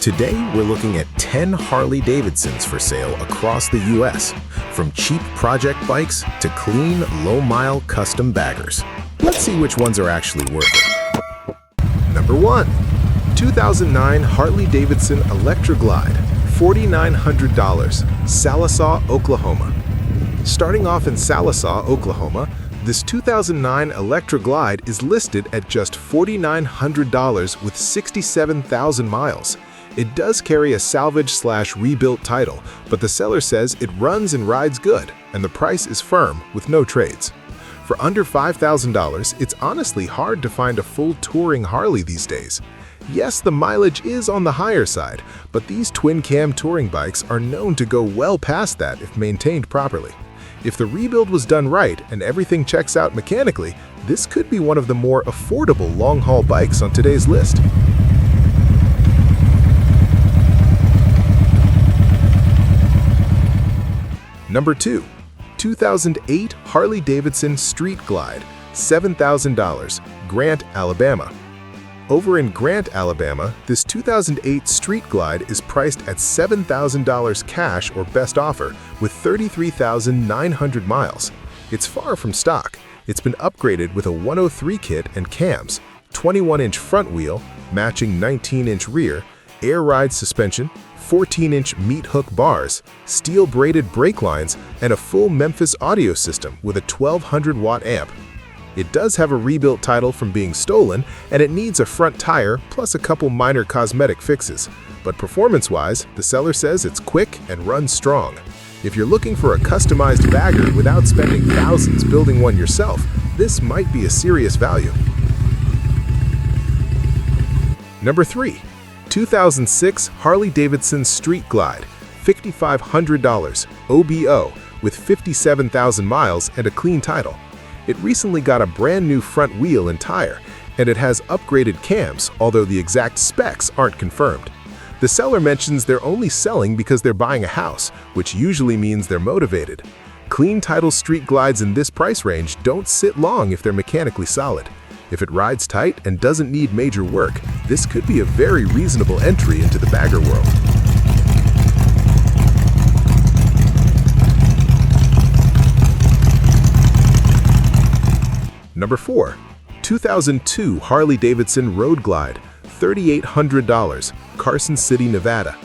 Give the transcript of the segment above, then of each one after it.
Today, we're looking at 10 Harley-Davidsons for sale across the US, from cheap project bikes to clean, low-mile custom baggers. Let's see which ones are actually worth it. Number 1. 2009 Harley-Davidson Electra Glide, $4,900, Sallisaw, Oklahoma. Starting off in Sallisaw, Oklahoma, this 2009 Electra Glide is listed at just $4,900 with 67,000 miles. It does carry a salvage/rebuilt title, but the seller says it runs and rides good, and the price is firm with no trades. For under $5,000, it's honestly hard to find a full touring Harley these days. Yes, the mileage is on the higher side, but these twin-cam touring bikes are known to go well past that if maintained properly. If the rebuild was done right and everything checks out mechanically, this could be one of the more affordable long-haul bikes on today's list. Number 2. 2008 Harley-Davidson Street Glide, $7,000, Grant, Alabama. Over in Grant, Alabama, this 2008 Street Glide is priced at $7,000 cash or best offer with 33,900 miles. It's far from stock. It's been upgraded with a 103 kit and cams, 21-inch front wheel, matching 19-inch rear, air ride suspension, 14-inch meat hook bars, steel braided brake lines, and a full Memphis audio system with a 1200-watt amp. It does have a rebuilt title from being stolen, and it needs a front tire plus a couple minor cosmetic fixes. But performance-wise, the seller says it's quick and runs strong. If you're looking for a customized bagger without spending thousands building one yourself, this might be a serious value. Number 3. 2006 Harley-Davidson Street Glide, $5,500, OBO, with 57,000 miles and a clean title. It recently got a brand new front wheel and tire, and it has upgraded cams, although the exact specs aren't confirmed. The seller mentions they're only selling because they're buying a house, which usually means they're motivated. Clean title street glides in this price range don't sit long if they're mechanically solid. If it rides tight and doesn't need major work, this could be a very reasonable entry into the bagger world. Number 4. 2002 Harley-Davidson Road Glide, $3,800, Carson City, Nevada.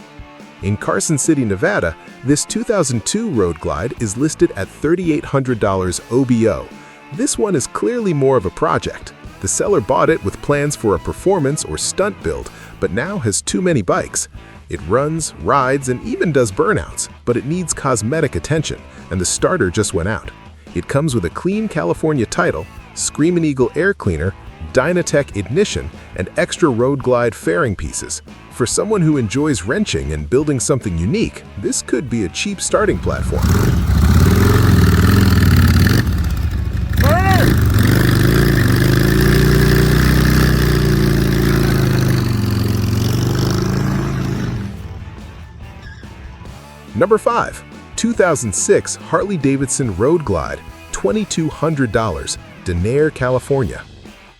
In Carson City, Nevada, this 2002 Road Glide is listed at $3,800 OBO. This one is clearly more of a project. The seller bought it with plans for a performance or stunt build, but now has too many bikes. It runs, rides, and even does burnouts, but it needs cosmetic attention, and the starter just went out. It comes with a clean California title, Screamin' Eagle air cleaner, Dynatech ignition, and extra Road Glide fairing pieces. For someone who enjoys wrenching and building something unique, this could be a cheap starting platform. Number 5. 2006 Harley-Davidson Road Glide, $2,200, Denair, California.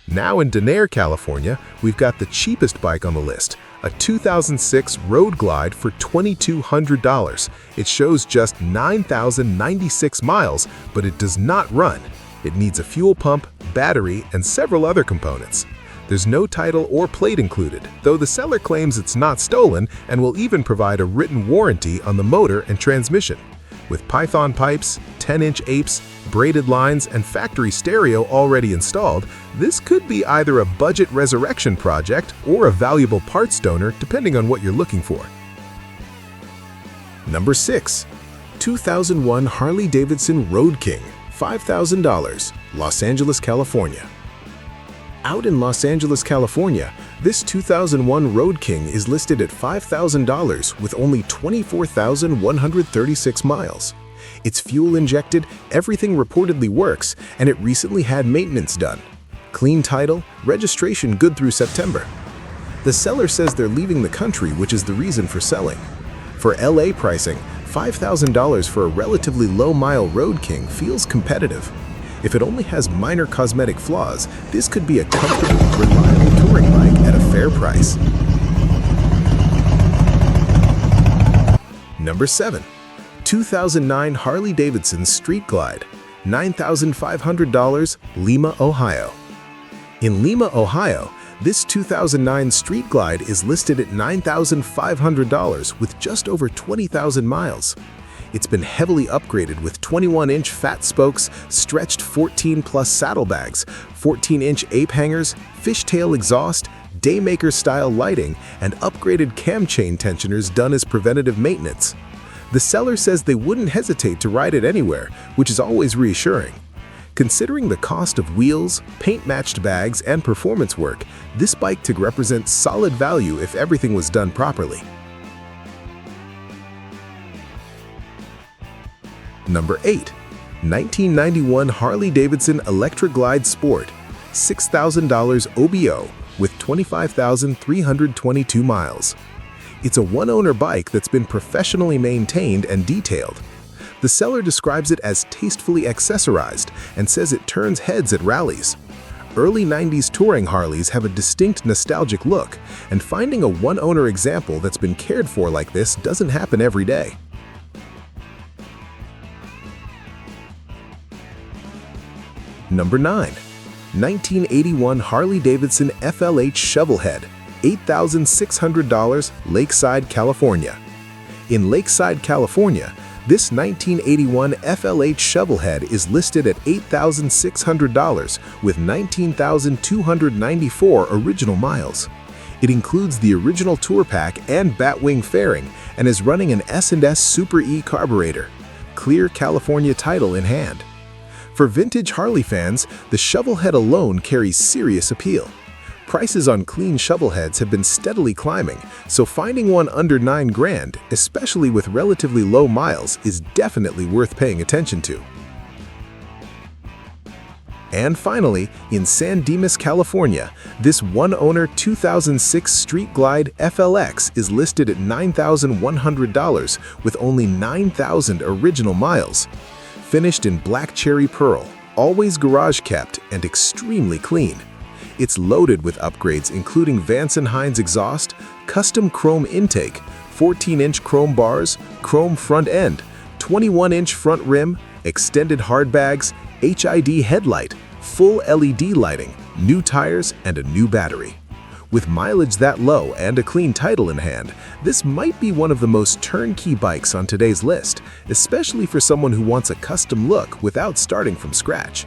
Now in Denair, California, we've got the cheapest bike on the list, a 2006 Road Glide for $2,200. It shows just 9,096 miles, but it does not run. It needs a fuel pump, battery, and several other components. There's no title or plate included, though the seller claims it's not stolen and will even provide a written warranty on the motor and transmission. With Python pipes, 10-inch apes, braided lines, and factory stereo already installed, this could be either a budget resurrection project or a valuable parts donor depending on what you're looking for. Number 6. 2001 Harley-Davidson Road King, $5,000, Los Angeles, California. Out in Los Angeles, California, this 2001 Road King is listed at $5,000 with only 24,136 miles. It's fuel injected, everything reportedly works, and it recently had maintenance done. Clean title, registration good through September. The seller says they're leaving the country, which is the reason for selling. For LA pricing, $5,000 for a relatively low-mile Road King feels competitive. If it only has minor cosmetic flaws, this could be a comfortable, reliable touring bike at a fair price. Number 7. 2009 Harley-Davidson Street Glide, $9,500, Lima, Ohio. In Lima, Ohio, this 2009 Street Glide is listed at $9,500 with just over 20,000 miles. It's been heavily upgraded with 21-inch fat spokes, stretched 14-plus saddlebags, 14-inch ape hangers, fishtail exhaust, Daymaker-style lighting, and upgraded cam chain tensioners done as preventative maintenance. The seller says they wouldn't hesitate to ride it anywhere, which is always reassuring. Considering the cost of wheels, paint-matched bags, and performance work, this bike could represent solid value if everything was done properly. Number 8. 1991 Harley-Davidson Electra Glide Sport, $6,000 OBO with 25,322 miles. It's a one-owner bike that's been professionally maintained and detailed. The seller describes it as tastefully accessorized and says it turns heads at rallies. Early 90s touring Harleys have a distinct nostalgic look, and finding a one-owner example that's been cared for like this doesn't happen every day. Number 9. 1981 Harley-Davidson FLH Shovelhead, $8,600, Lakeside, California. In Lakeside, California, this 1981 FLH Shovelhead is listed at $8,600 with 19,294 original miles. It includes the original tour pack and Batwing fairing and is running an S&S Super E carburetor. Clear California title in hand. For vintage Harley fans, the Shovelhead alone carries serious appeal. Prices on clean Shovelheads have been steadily climbing, so finding one under $9,000, especially with relatively low miles, is definitely worth paying attention to. And finally, in San Dimas, California, this one-owner 2006 Street Glide FLX is listed at $9,100 with only 9,000 original miles. Finished in black cherry pearl, always garage kept, and extremely clean. It's loaded with upgrades including Vance & Hines exhaust, custom chrome intake, 14-inch chrome bars, chrome front end, 21-inch front rim, extended hard bags, HID headlight, full LED lighting, new tires, and a new battery. With mileage that low and a clean title in hand, this might be one of the most turnkey bikes on today's list, especially for someone who wants a custom look without starting from scratch.